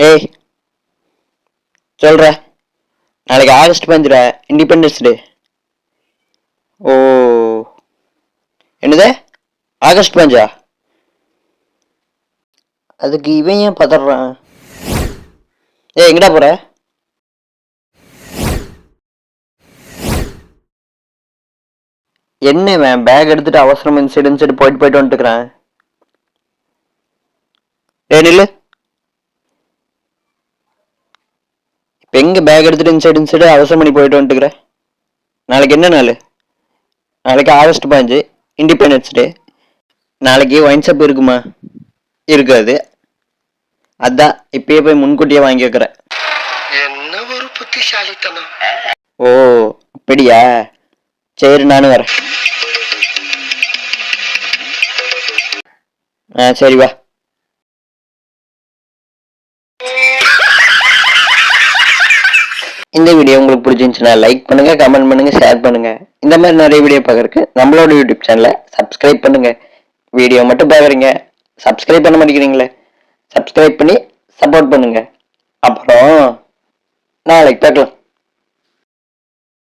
ஏய் சொல்ற, நாளைக்கு ஆகஸ்ட் 15 இண்டிபெண்டன்ஸ் டே. ஓ, என்னது ஆகஸ்ட் 15? அதுக்கு இவன் ஏன் பதறான்? ஏய் எங்கடா போற? என்ன இவன் பேக் எடுத்துட்டு அவசரம் இன்சைடு போயிட்டு வந்துட்டுக்கிறான். ஏ நில்லு. இப்போ எங்க பேக் எடுத்துட்டு இன்சைடு அவசரம் பண்ணி போயிட்டு வந்துட்டுக்கிற? நாளைக்கு என்ன நாள்? நாளைக்கு ஆகஸ்ட் 15 இண்டிபெண்டன்ஸ் டே. நாளைக்கு ஒயின் ஷாப் இருக்குமா? இருக்காது. அதான் இப்பயே போய் முன்கூட்டியே வாங்கி வைக்கிறேன். என்ன ஒரு புத்திசாலித்தனம். ஓ அப்படியா, சரி நானும் வரேன். சரி வா. இந்த வீடியோ உங்களுக்கு பிடிச்சிருந்துச்சுன்னா லைக் பண்ணுங்க, கமெண்ட் பண்ணுங்க, ஷேர் பண்ணுங்க. இந்த மாதிரி நிறைய வீடியோ பார்க்கறதுக்கு நம்மளோட யூடியூப் சேனலை சப்ஸ்கிரைப் பண்ணுங்க. வீடியோ மட்டும் பார்க்குறீங்க, சப்ஸ்கிரைப் பண்ண மாட்டேங்கிறீங்களே. சப்ஸ்கிரைப் பண்ணி சப்போர்ட் பண்ணுங்க. அப்புறம் நாளைக்கு பார்க்கலாம்.